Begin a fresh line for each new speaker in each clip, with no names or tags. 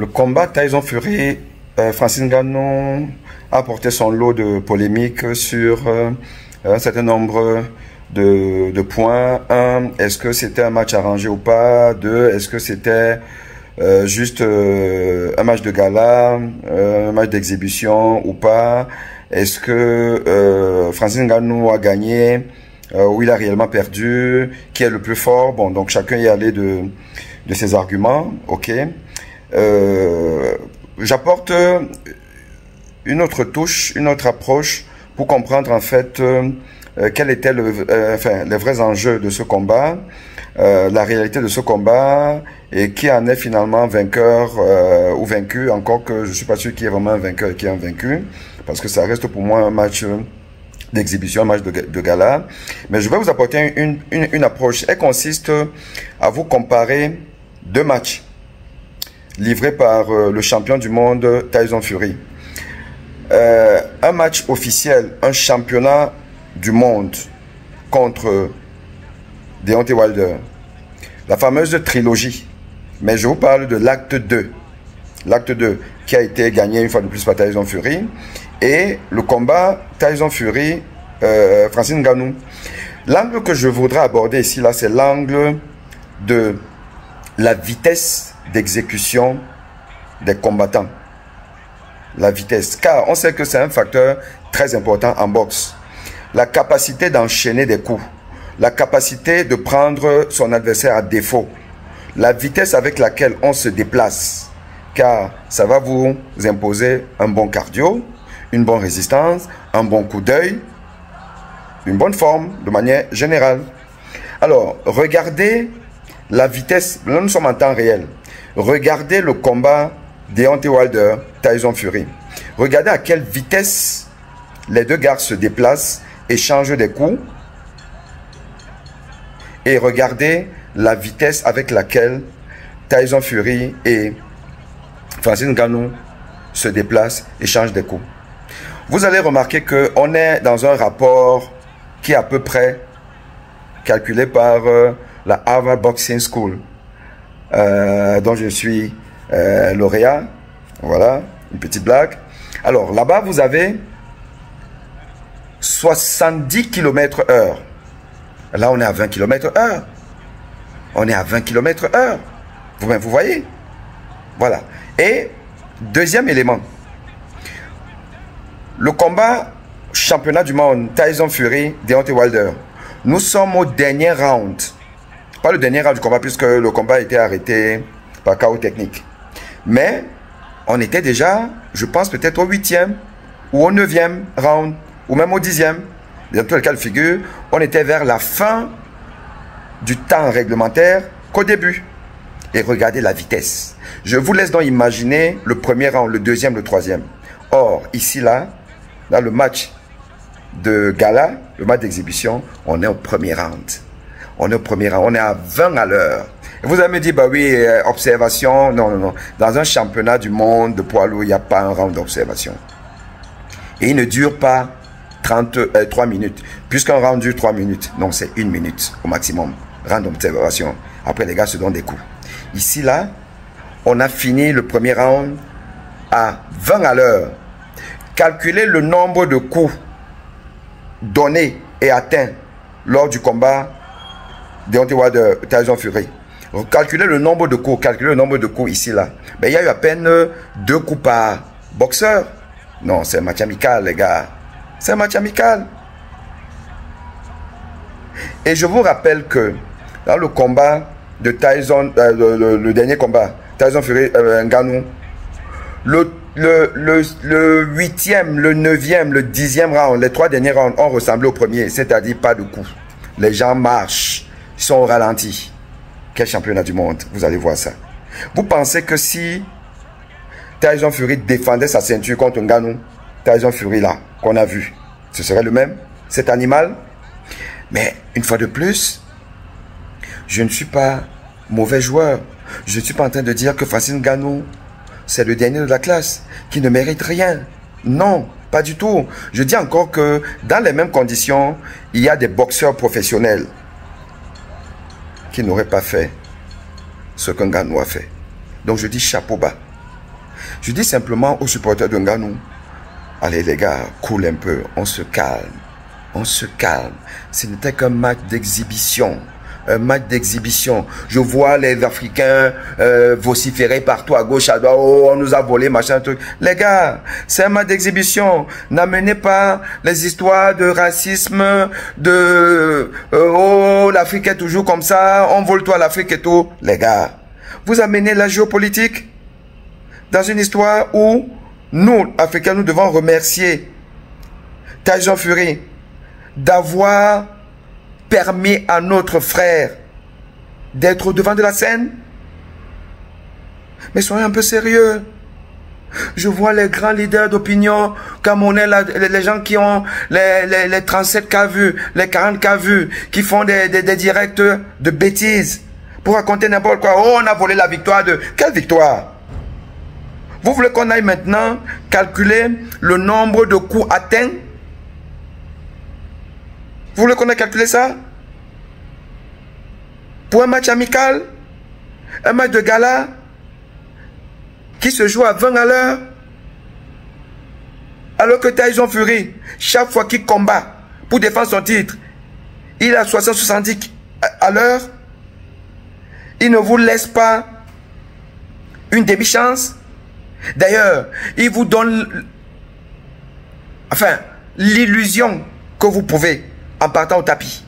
Le combat Tyson Fury, Francis Ngannou a apporté son lot de polémiques sur un certain nombre de points. Un, est-ce que c'était un match arrangé ou pas? Deux, est-ce que c'était juste un match de gala, un match d'exhibition ou pas? Est-ce que Francis Ngannou a gagné ou il a réellement perdu? Qui est le plus fort? Bon, donc chacun y allait de ses arguments, ok. J'apporte une autre touche, une autre approche pour comprendre en fait quels étaient les vrais enjeux de ce combat, la réalité de ce combat et qui en est finalement vainqueur ou vaincu, encore que je suis pas sûr qu'il y ait vraiment un vainqueur et qu'il y ait un vaincu, parce que ça reste pour moi un match d'exhibition, un match de gala. Mais je vais vous apporter une approche. Elle consiste à vous comparer deux matchs livrés par le champion du monde Tyson Fury. Un match officiel, un championnat du monde contre Deontay Wilder. La fameuse trilogie. Mais je vous parle de l'acte 2. L'acte 2 qui a été gagné une fois de plus par Tyson Fury. Et le combat Tyson Fury, Francis Ngannou. L'angle que je voudrais aborder ici, là, c'est l'angle de la vitesse d'exécution des combattants. La vitesse. Car on sait que c'est un facteur très important en boxe. La capacité d'enchaîner des coups. La capacité de prendre son adversaire à défaut. La vitesse avec laquelle on se déplace. Car ça va vous imposer un bon cardio, une bonne résistance, un bon coup d'œil, une bonne forme de manière générale. Alors, regardez la vitesse. Là, nous sommes en temps réel. Regardez le combat Deontay Wilder, Tyson Fury. Regardez à quelle vitesse les deux gars se déplacent, échangent des coups. Et regardez la vitesse avec laquelle Tyson Fury et Francis Ngannou se déplacent, échangent des coups. Vous allez remarquer qu'on est dans un rapport qui est à peu près calculé par la Harvard Boxing School, dont je suis lauréat. Voilà, une petite blague. Alors, là-bas, vous avez 70 km/h. Là, on est à 20 km/h. On est à 20 km/h. Vous voyez? Voilà. Et, deuxième élément. Le combat championnat du monde, Tyson Fury, Deontay Wilder. Nous sommes au dernier round. Pas le dernier round du combat, puisque le combat a été arrêté par KO technique. Mais, on était déjà, je pense, peut-être au 8e ou au 9e round, ou même au 10e. Dans tous les cas de figure, on était vers la fin du temps réglementaire qu'au début. Et regardez la vitesse. Je vous laisse donc imaginer le premier round, le deuxième, le troisième. Or, ici, là, dans le match de gala, le match d'exhibition, on est au premier round. On est au premier round, on est à 20 à l'heure. Vous allez me dire, bah oui, observation. Non, non, non. Dans un championnat du monde de poids lourd, il n'y a pas un round d'observation. Et il ne dure pas 3 minutes. Puisqu'un round dure 3 minutes. Non, c'est 1 minute au maximum. Round d'observation. Après, les gars se donnent des coups. Ici, là, on a fini le premier round à 20 à l'heure. Calculez le nombre de coups donnés et atteints lors du combat Deontay Wilder, Tyson Fury. Calculez le nombre de coups, calculez le nombre de coups ici, là. Mais il y a eu à peine 2 coups par boxeur. Non, c'est un match amical, les gars. C'est un match amical. Et je vous rappelle que dans le combat de Tyson, le dernier combat, Tyson Fury, Ngannou, le 8e, le 9e, le 10e round, les 3 derniers rounds ont ressemblé au premier, c'est-à-dire pas de coups. Les gens marchent, ils sont au ralenti. Quel championnat du monde, vous allez voir ça. Vous pensez que si Tyson Fury défendait sa ceinture contre Ngannou, Tyson Fury là, qu'on a vu, ce serait le même, cet animal? Mais une fois de plus, je ne suis pas mauvais joueur. Je ne suis pas en train de dire que Francis Ngannou, c'est le dernier de la classe, qui ne mérite rien. Non, pas du tout. Je dis encore que dans les mêmes conditions, il y a des boxeurs professionnels qui n'auraient pas fait ce que Ngannou a fait. Donc je dis chapeau bas. Je dis simplement aux supporters de Nganou, allez les gars, cool un peu, on se calme. On se calme. Ce n'était qu'un match d'exhibition. Un match d'exhibition. Je vois les Africains vociférer partout à gauche, à droite. Oh, on nous a volé, machin, truc. Les gars, c'est un match d'exhibition. N'amenez pas les histoires de racisme, de oh, l'Afrique est toujours comme ça, on vole toi l'Afrique et tout. Les gars, vous amenez la géopolitique dans une histoire où nous, Africains, nous devons remercier Tyson Fury d'avoir permis à notre frère d'être au devant de la scène. Mais soyez un peu sérieux. Je vois les grands leaders d'opinion camerounais, les gens qui ont les 37K vus, les 40K vus, qui font des directs de bêtises pour raconter n'importe quoi. Oh, on a volé la victoire de... Quelle victoire? Vous voulez qu'on aille maintenant calculer le nombre de coups atteints? Vous voulez qu'on ait calculé ça? Pour un match amical, un match de gala, qui se joue à 20 à l'heure, alors que Tyson Fury, chaque fois qu'il combat pour défendre son titre, il est à 60-70 à l'heure, il ne vous laisse pas une demi-chance. D'ailleurs, il vous donne l'illusion que vous pouvez en partant au tapis.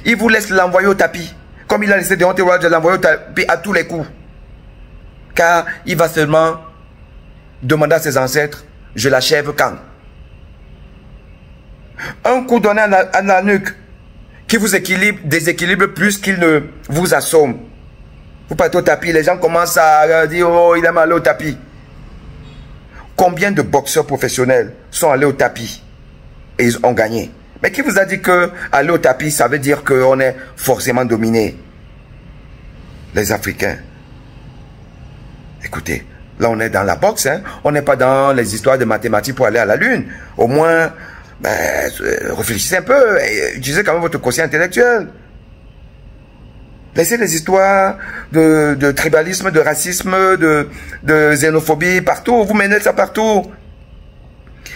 Il vous laisse l'envoyer au tapis. Comme il a laissé Deontay Wilder l'envoyer au tapis à tous les coups. Car il va seulement demander à ses ancêtres, je l'achève quand? Un coup donné à la nuque qui vous déséquilibre plus qu'il ne vous assomme. Vous partez au tapis, les gens commencent à dire, oh, il est mal allé au tapis. Combien de boxeurs professionnels sont allés au tapis et ils ont gagné? Mais qui vous a dit que aller au tapis, ça veut dire qu'on est forcément dominé? Les Africains. Écoutez, là on est dans la boxe, hein? On n'est pas dans les histoires de mathématiques pour aller à la lune. Au moins, réfléchissez un peu et utilisez quand même votre quotient intellectuel. Laissez les histoires de tribalisme, de racisme, de xénophobie partout. Vous menez ça partout.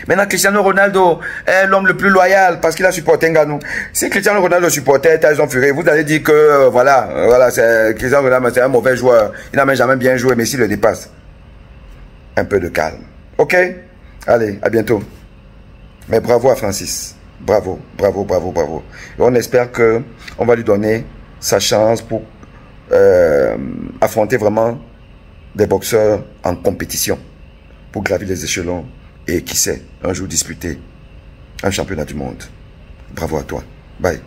Maintenant, Cristiano Ronaldo est l'homme le plus loyal parce qu'il a supporté Nganou. Si Cristiano Ronaldo supportait Tyson Fury, vous allez dire que voilà, Cristiano Ronaldo c'est un mauvais joueur. Il n'a même jamais bien joué, mais s'il le dépasse. Un peu de calme. Ok? Allez, à bientôt. Mais bravo à Francis. Bravo, bravo, bravo, bravo. Et on espère que on va lui donner sa chance pour affronter vraiment des boxeurs en compétition pour gravir les échelons et qui sait, un jour disputer un championnat du monde. Bravo à toi. Bye.